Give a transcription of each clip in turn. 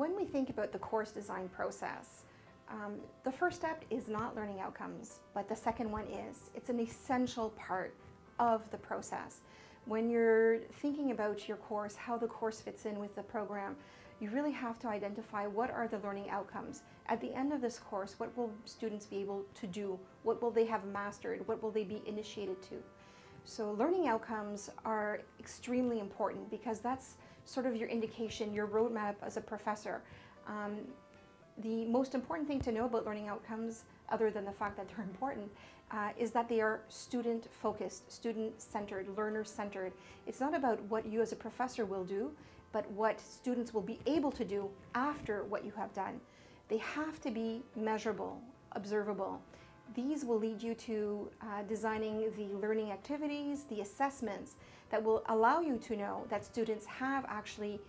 When we think about the course design process, the first step is not learning outcomes, but the second one is. It's an essential part of the process. When you're thinking about your course, how the course fits in with the program, you really have to identify what are the learning outcomes. At the end of this course, what will students be able to do? What will they have mastered? What will they be initiated to? So learning outcomes are extremely important because that's sort of your indication, your roadmap as a professor. The most important thing to know about learning outcomes, other than the fact that they're important, is that they are student-focused, student-centered, learner-centered. It's not about what you as a professor will do, but what students will be able to do after what you have done. They have to be measurable, observable. These will lead you to designing the learning activities, the assessments that will allow you to know that students have actually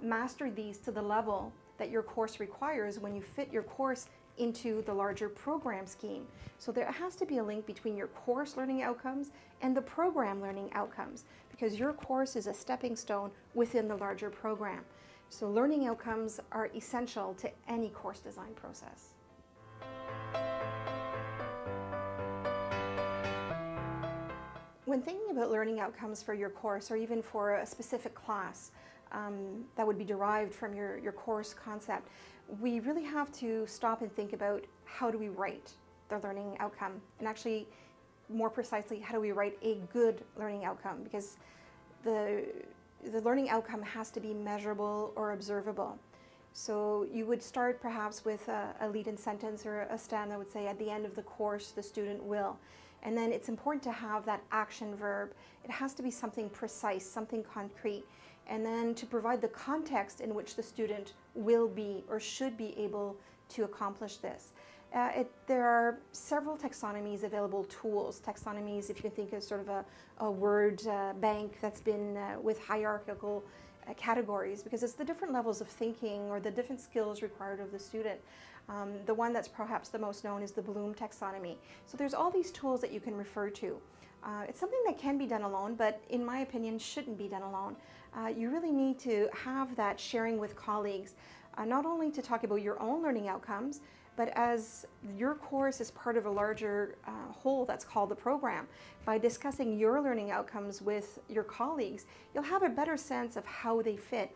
mastered these to the level that your course requires when you fit your course into the larger program scheme. So there has to be a link between your course learning outcomes and the program learning outcomes, because your course is a stepping stone within the larger program. So learning outcomes are essential to any course design process. When thinking about learning outcomes for your course, or even for a specific class that would be derived from your course concept, we really have to stop and think about how do we write the learning outcome, and actually, more precisely, how do we write a good learning outcome, because the learning outcome has to be measurable or observable. So you would start perhaps with a lead-in sentence or a stem that would say, at the end of the course, the student will. And then it's important to have that action verb. It has to be something precise, something concrete. And then to provide the context in which the student will be or should be able to accomplish this. There are several taxonomies, available tools. Taxonomies, if you can think of sort of a word bank that's been with hierarchical categories, because it's the different levels of thinking or the different skills required of the student. The one that's perhaps the most known is the Bloom taxonomy. So there's all these tools that you can refer to. It's something that can be done alone, but in my opinion shouldn't be done alone. You really need to have that sharing with colleagues, not only to talk about your own learning outcomes, but as your course is part of a larger whole that's called the program. By discussing your learning outcomes with your colleagues, you'll have a better sense of how they fit.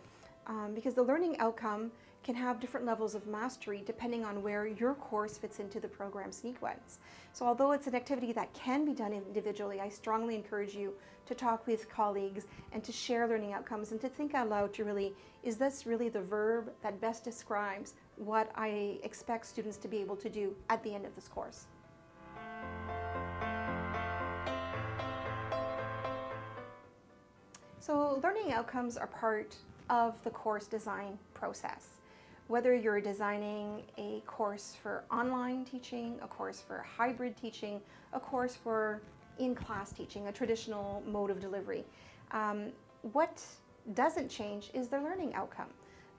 Because the learning outcome can have different levels of mastery depending on where your course fits into the program sequence. So although it's an activity that can be done individually, I strongly encourage you to talk with colleagues and to share learning outcomes and to think out loud to really, is this really the verb that best describes what I expect students to be able to do at the end of this course? So learning outcomes are part of the course design process. Whether you're designing a course for online teaching, a course for hybrid teaching, a course for in-class teaching, a traditional mode of delivery, what doesn't change is the learning outcome.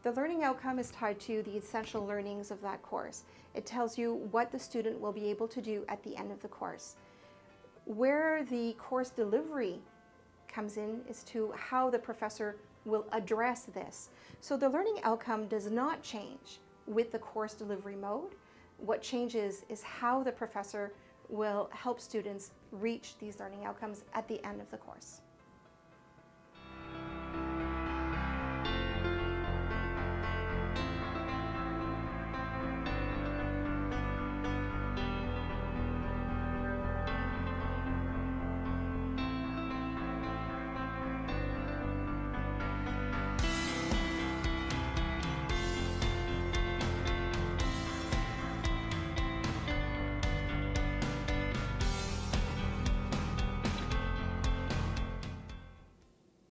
The learning outcome is tied to the essential learnings of that course. It tells you what the student will be able to do at the end of the course. Where the course delivery comes in is to how the professor will address this. So the learning outcome does not change with the course delivery mode. What changes is how the professor will help students reach these learning outcomes at the end of the course.